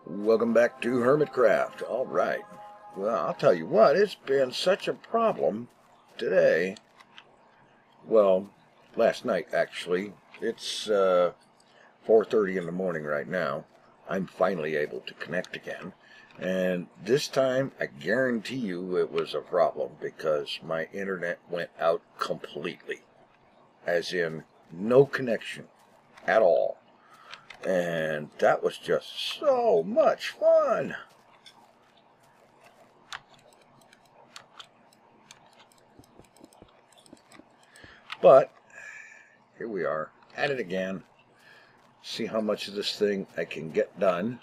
Welcome back to Hermitcraft. All right. Well, I'll tell you what, it's been such a problem today. Well, last night, actually. It's 4:30 in the morning right now. I'm finally able to connect again. And this time, I guarantee you it was a problem because my internet went out completely. As in, no connection at all. And that was just so much fun. But here we are, at it again. See how much of this thing I can get done.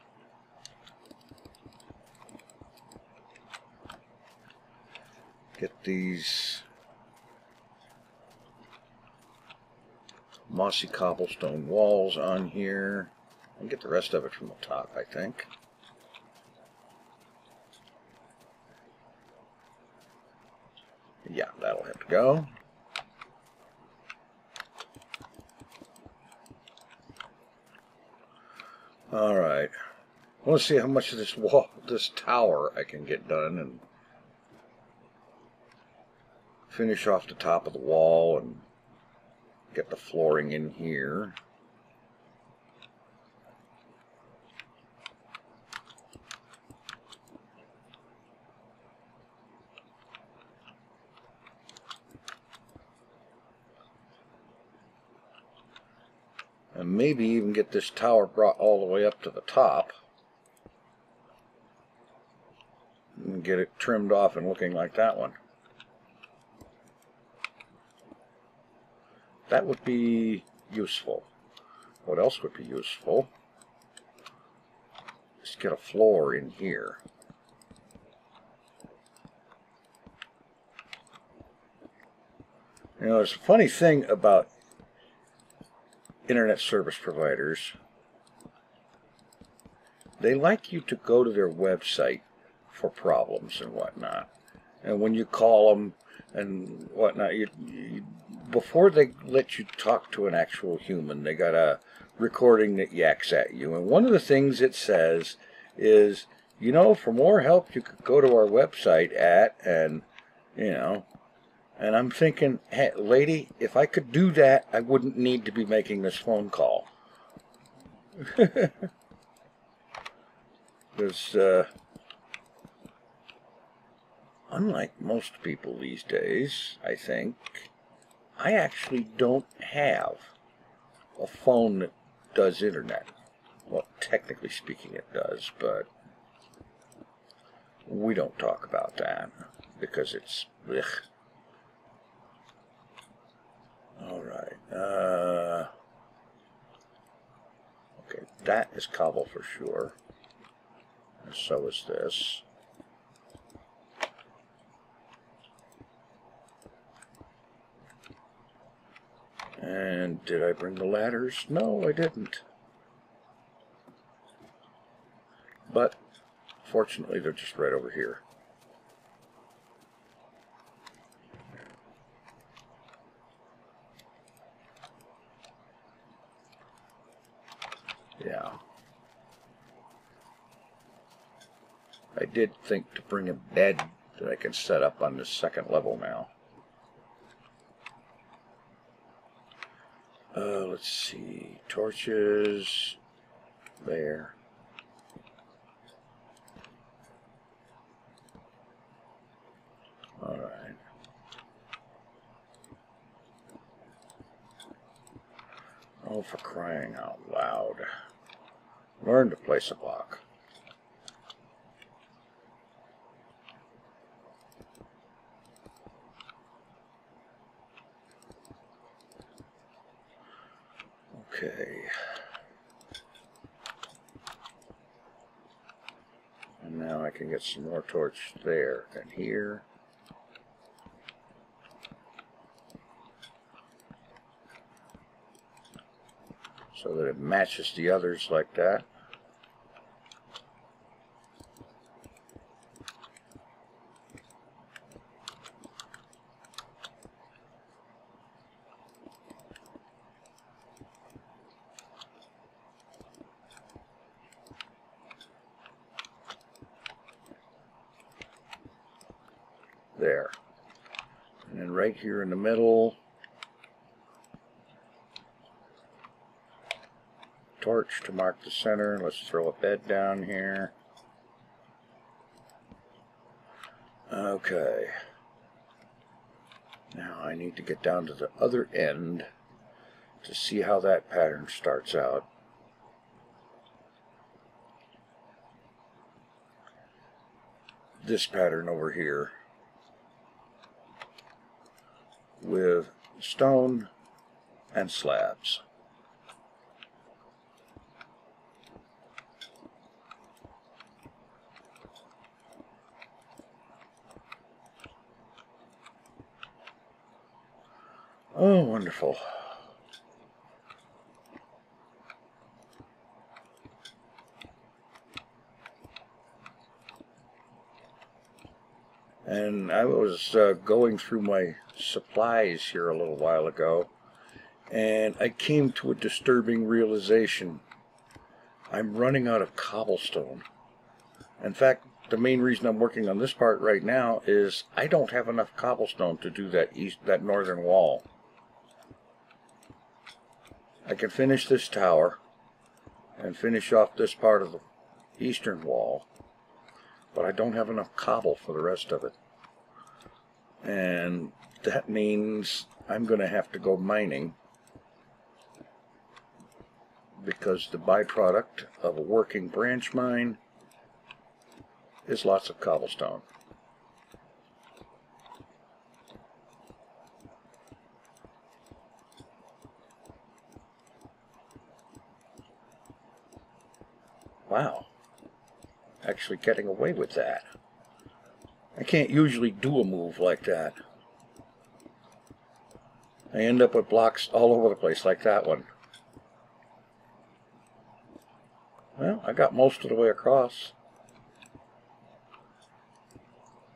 Get these mossy cobblestone walls on here and get the rest of it from the top, I think. Yeah, that'll have to go. All right. I want to see how much of this wall, this tower I can get done and finish off the top of the wall and get the flooring in here. And maybe even get this tower brought all the way up to the top. And get it trimmed off and looking like that one. That would be useful. What else would be useful? Just get a floor in here. You know, there's a funny thing about internet service providers. They like you to go to their website for problems and whatnot. And when you call them and whatnot, before they let you talk to an actual human, they got a recording that yaks at you. And one of the things it says is, you know, for more help, you could go to our website at, and, you know, and I'm thinking, hey, lady, if I could do that, I wouldn't need to be making this phone call. Because, unlike most people these days, I think, I actually don't have a phone that does internet. Well, technically speaking it does, but we don't talk about that because it's blech. Alright, okay, that is cobble for sure, and so is this. And did I bring the ladders? No, I didn't. But, fortunately, they're just right over here. Yeah. I did think to bring a bed that I can set up on this second level now. Let's see. Torches. There. Alright. Oh, for crying out loud. Learn to place a block. Okay. And now I can get some more torch there and here. So that it matches the others like that. There. And then right here in the middle, torch to mark the center. Let's throw a bed down here. Okay. Now I need to get down to the other end to see how that pattern starts out. This pattern over here with stone and slabs. Oh, wonderful. And I was going through my supplies here a little while ago, and I came to a disturbing realization. I'm running out of cobblestone. In fact, the main reason I'm working on this part right now is I don't have enough cobblestone to do that northern wall. I can finish this tower and finish off this part of the eastern wall, but I don't have enough cobble for the rest of it. And that means I'm going to have to go mining, because the byproduct of a working branch mine is lots of cobblestone. Wow, actually getting away with that. I can't usually do a move like that. I end up with blocks all over the place like that one. Well, I got most of the way across.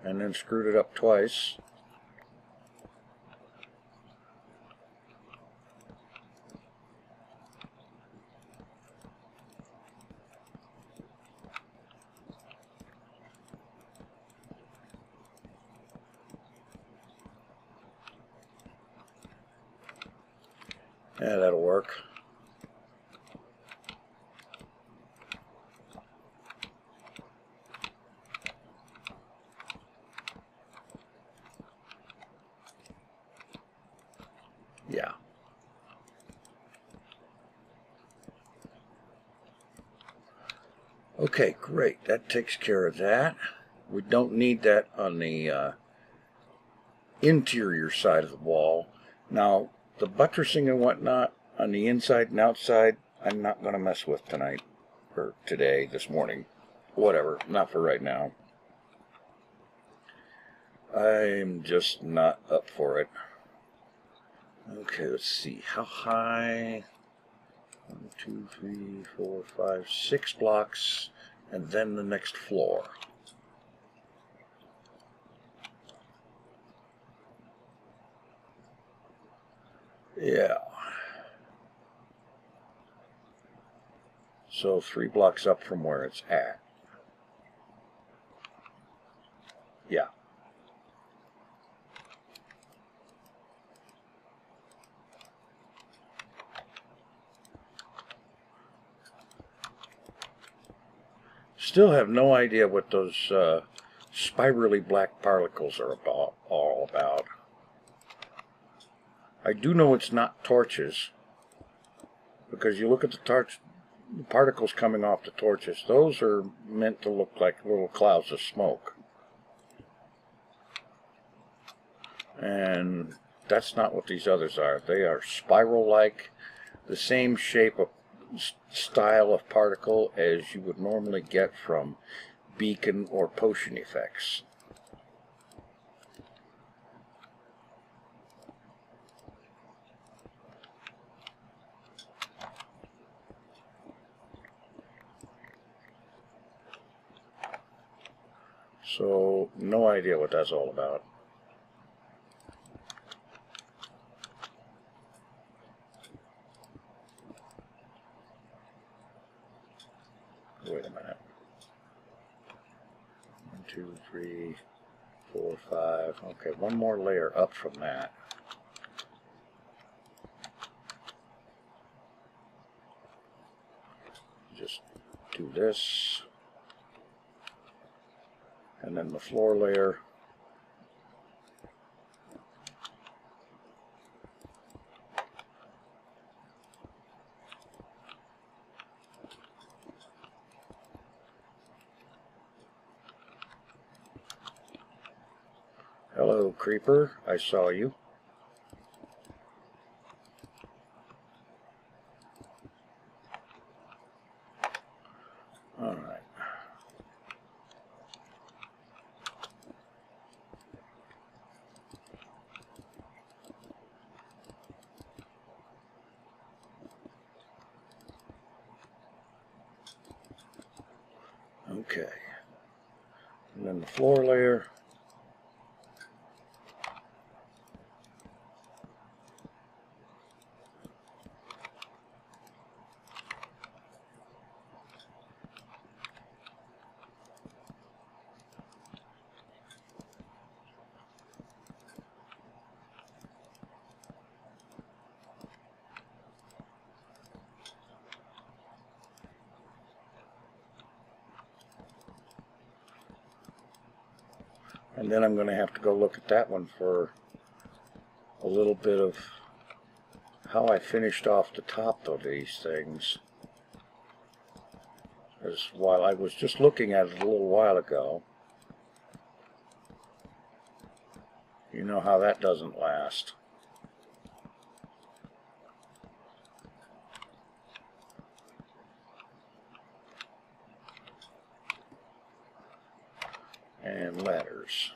And then screwed it up twice. Yeah, that'll work. Yeah. Okay, great. That takes care of that. We don't need that on the interior side of the wall. Now, the buttressing and whatnot on the inside and outside, I'm not going to mess with tonight, or today, this morning, whatever, not for right now. I'm just not up for it. Okay, let's see, how high? 1, 2, 3, 4, 5, 6 blocks, and then the next floor. Yeah. So 3 blocks up from where it's at. Yeah. Still have no idea what those spirally black particles are all about. I do know it's not torches, because you look at the particles coming off the torches, those are meant to look like little clouds of smoke. And that's not what these others are. They are spiral-like, the same shape of style of particle as you would normally get from beacon or potion effects. So, no idea what that's all about. Wait a minute. 1, 2, 3, 4, 5. Okay, one more layer up from that. Just do this. And then the floor layer. Hello, creeper. I saw you. All right. Okay. And then the floor layer. And then I'm going to have to go look at that one for a little bit of how I finished off the top of these things. Because while I was just looking at it a little while ago, you know how that doesn't last. And ladders.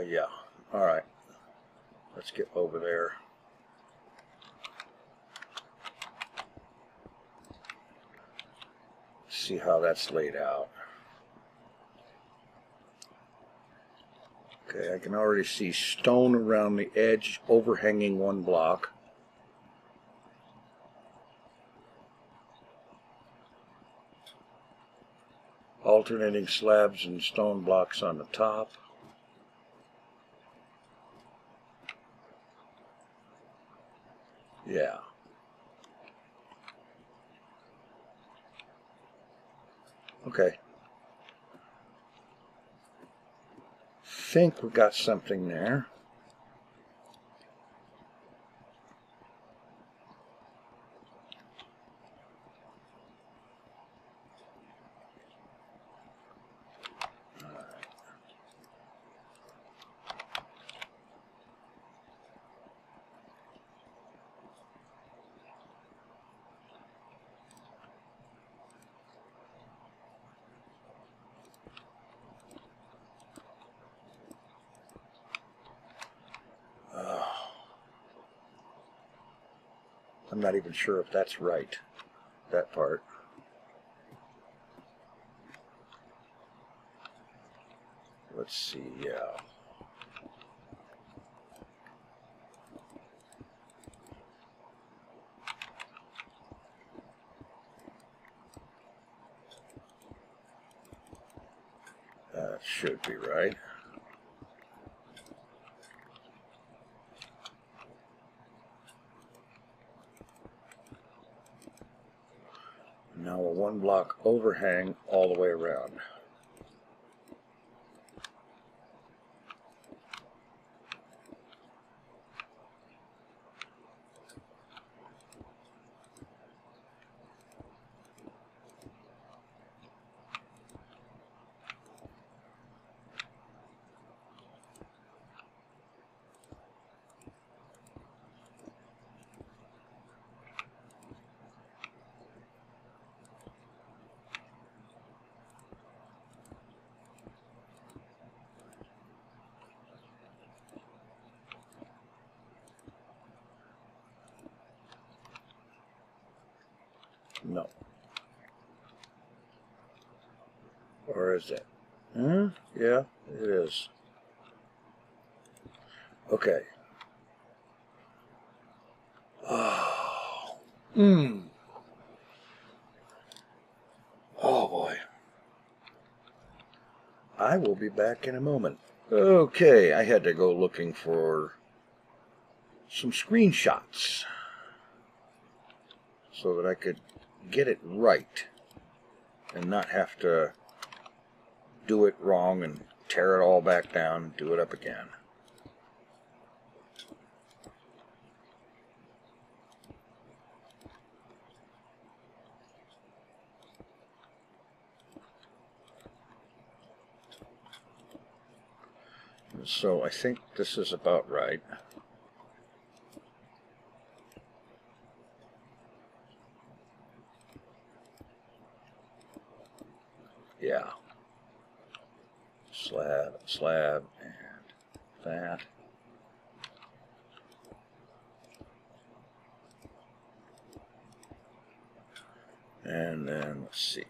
Yeah. All right. Let's get over there. See how that's laid out. Okay, I can already see stone around the edge overhanging one block. Alternating slabs and stone blocks on the top. Yeah. Okay. Think we got something there. I'm not even sure if that's right, that part. Let's see, yeah. That should be right. Now a one block overhang all the way around. No. Or is it? Yeah, it is. Okay. Oh. Oh boy. I will be back in a moment. Okay, I had to go looking for some screenshots so that I could get it right and not have to do it wrong and tear it all back down and do it up again. So I think this is about right. Yeah. Slab, slab, and that. And then, let's see.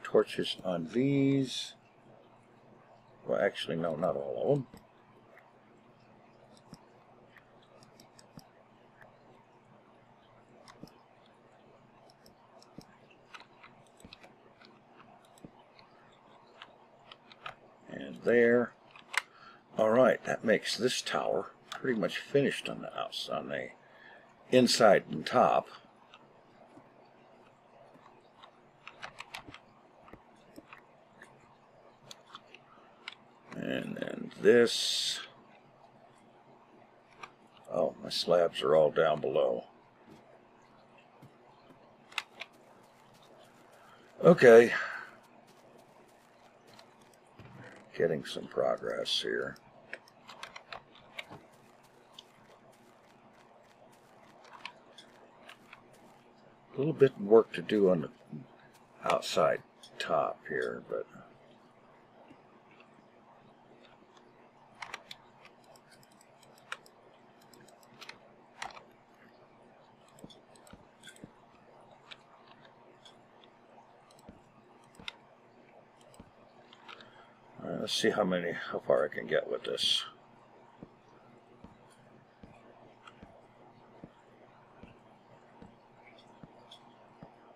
Torches on these. Well, actually, no, not all of them. And there. All right, that makes this tower pretty much finished on the outside, on the inside and top. And then this. Oh, my slabs are all down below. Okay. Getting some progress here. A little bit of work to do on the outside top here, but let's see how far I can get with this.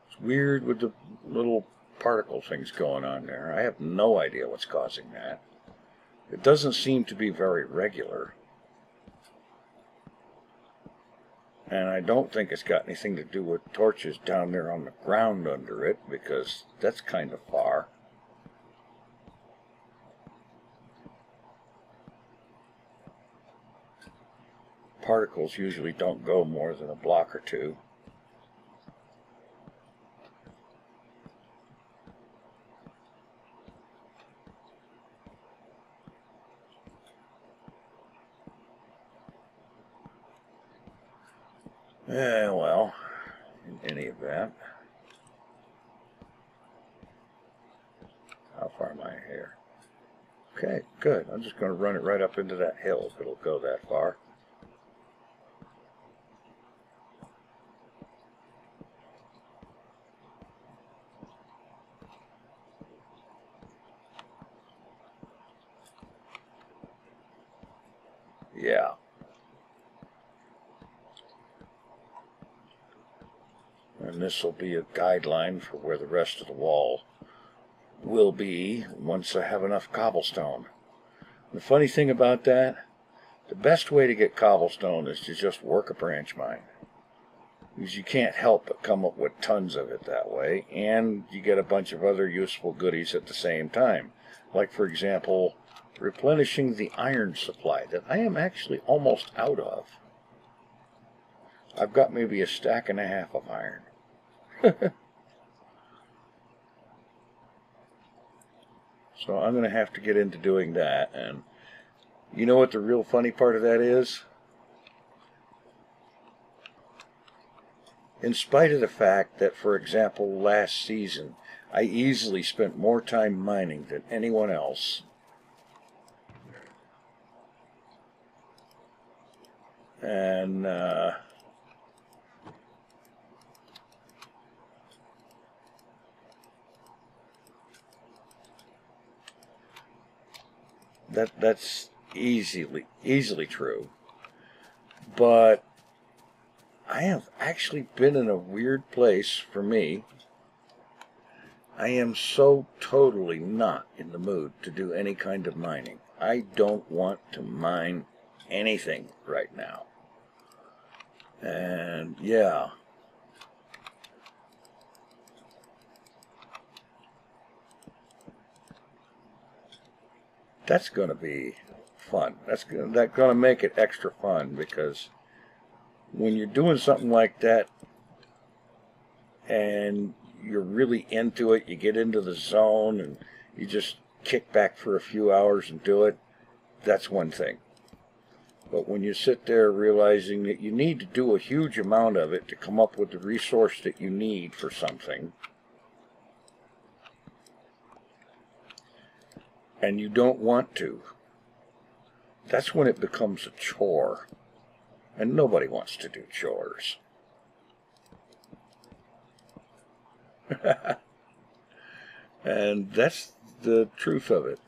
It's weird with the little particle things going on there. I have no idea what's causing that. It doesn't seem to be very regular. And I don't think it's got anything to do with torches down there on the ground under it, because that's kind of far. Particles usually don't go more than a block or two. Yeah, well, in any event, how far am I here? Okay, good. I'm just going to run it right up into that hill if it'll go that far. Yeah. And this will be a guideline for where the rest of the wall will be once I have enough cobblestone. The funny thing about that, the best way to get cobblestone is to just work a branch mine. Because you can't help but come up with tons of it that way, and you get a bunch of other useful goodies at the same time. Like, for example, replenishing the iron supply that I am actually almost out of. I've got maybe a stack and a half of iron. So I'm going to have to get into doing that. And you know what the real funny part of that is? In spite of the fact that, for example, last season, I easily spent more time mining than anyone else. And That's easily true. But I have actually been in a weird place for me. I am so totally not in the mood to do any kind of mining. I don't want to mine anything right now. And yeah. That's going to be fun. That's going to make it extra fun, because when you're doing something like that and you're really into it, you get into the zone and you just kick back for a few hours and do it, that's one thing. But when you sit there realizing that you need to do a huge amount of it to come up with the resource that you need for something, and you don't want to, that's when it becomes a chore. And nobody wants to do chores. And that's the truth of it.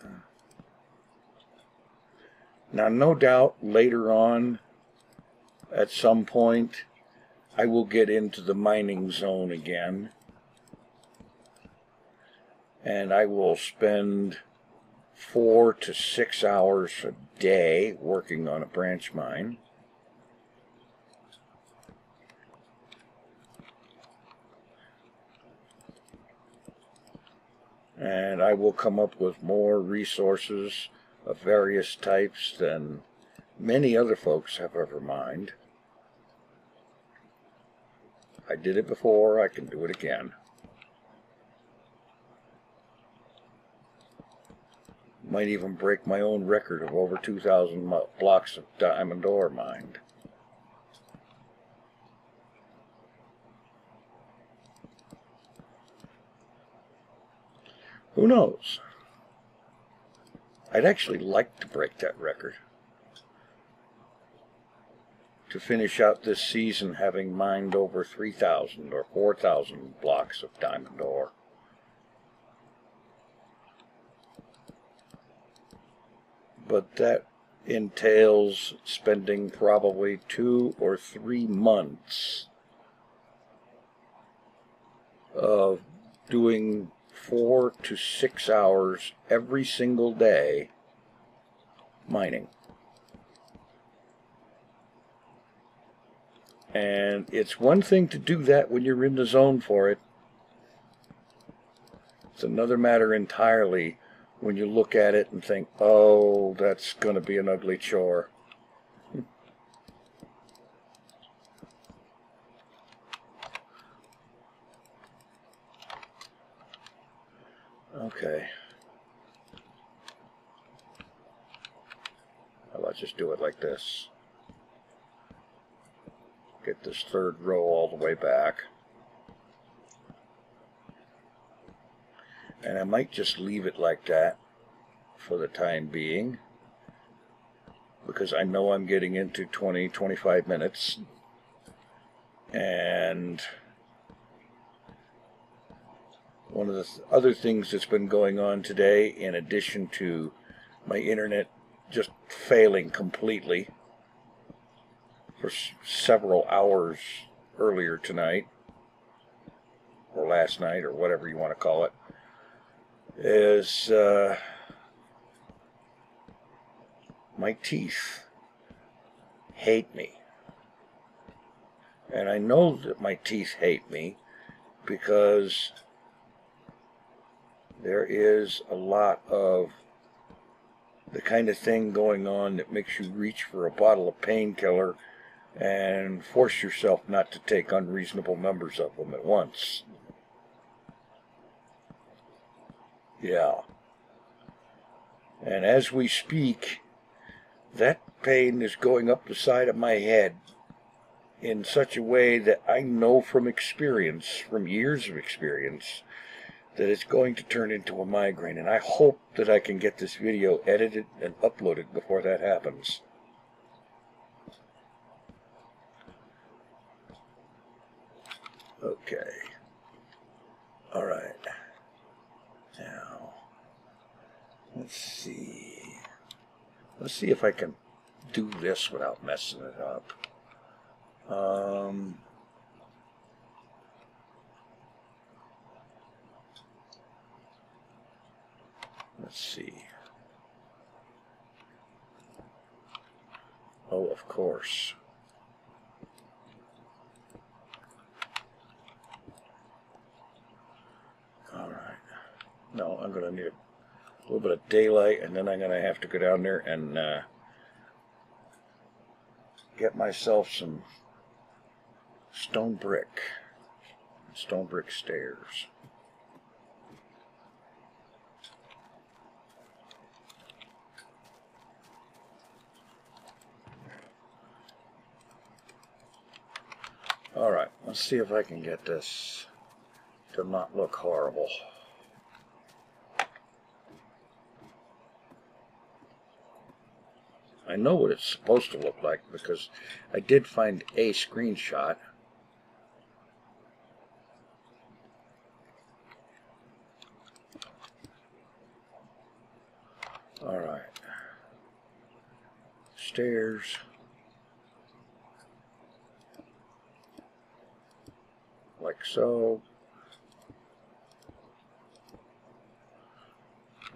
Now, no doubt later on, at some point, I will get into the mining zone again. And I will spend 4 to 6 hours a day working on a branch mine. And I will come up with more resources of various types than many other folks have ever mined. I did it before, I can do it again. Might even break my own record of over 2,000 blocks of diamond ore mined. Who knows? I'd actually like to break that record. To finish out this season having mined over 3,000 or 4,000 blocks of diamond ore. But that entails spending probably 2 or 3 months of doing 4 to 6 hours every single day mining. And it's one thing to do that when you're in the zone for it. It's another matter entirely when you look at it and think, oh, that's going to be an ugly chore. Okay. How about just do it like this? Get this third row all the way back. And I might just leave it like that for the time being, because I know I'm getting into 20-25 minutes. And one of the other things that's been going on today, in addition to my internet just failing completely for several hours earlier tonight, or last night, or whatever you want to call it, is my teeth hate me. And I know that my teeth hate me because there is a lot of the kind of thing going on that makes you reach for a bottle of painkiller and force yourself not to take unreasonable numbers of them at once. Yeah. And as we speak, that pain is going up the side of my head in such a way that I know from experience, from years of experience, that it's going to turn into a migraine. And I hope that I can get this video edited and uploaded before that happens. Okay. All right. Now, let's see. Let's see if I can do this without messing it up. Let's see. Oh, of course. All right. No, I'm going to need a little bit of daylight, and then I'm going to have to go down there and get myself some stone brick stairs. All right, let's see if I can get this to not look horrible. I know what it's supposed to look like because I did find a screenshot. All right. Stairs. Like so.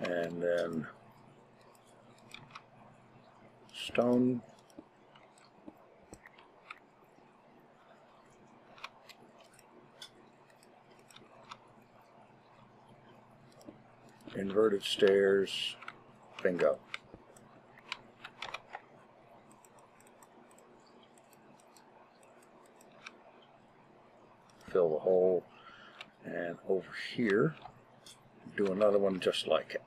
And then stone. Inverted stairs. Bingo. Fill the hole, and over here do another one just like it.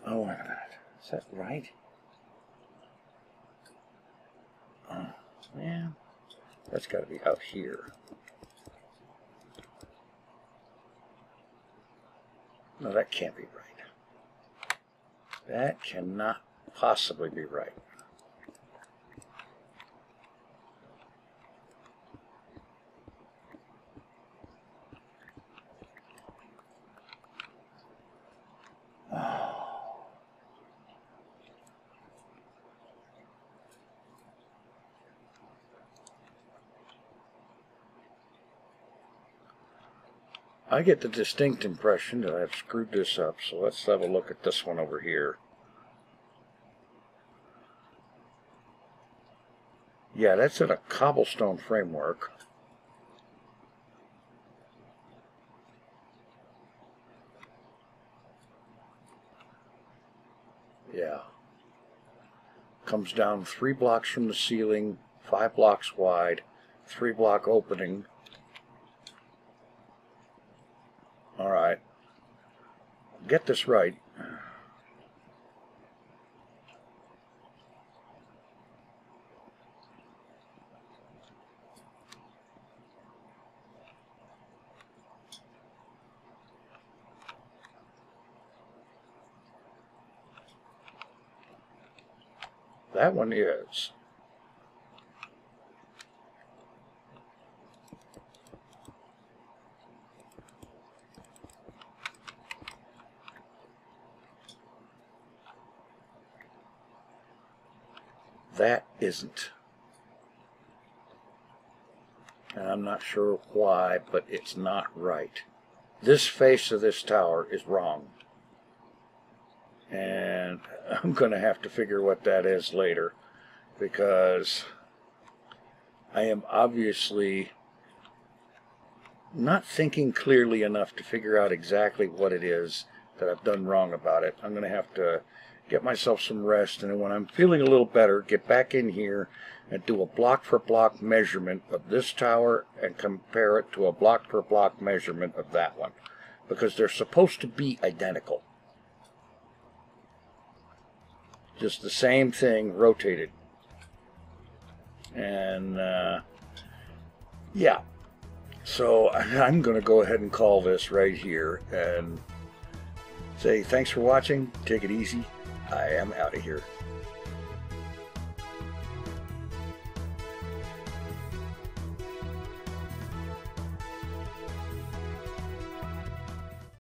Oh, wait a minute. Is that right? Oh, yeah. That's got to be out here. No, that can't be right. That cannot possibly be right. I get the distinct impression that I've screwed this up, so let's have a look at this one over here. Yeah, that's in a cobblestone framework. Yeah. Comes down 3 blocks from the ceiling, 5 blocks wide, 3 block opening. All right. Get this right. That one is. That isn't. And I'm not sure why, but it's not right. This face of this tower is wrong. And I'm going to have to figure what that is later, because I am obviously not thinking clearly enough to figure out exactly what it is that I've done wrong about it. I'm going to have to get myself some rest, and then when I'm feeling a little better, get back in here and do a block for block measurement of this tower and compare it to a block per block measurement of that one, because they're supposed to be identical. Just the same thing rotated. And yeah, so I'm going to go ahead and call this right here and say thanks for watching. Take it easy. I am out of here.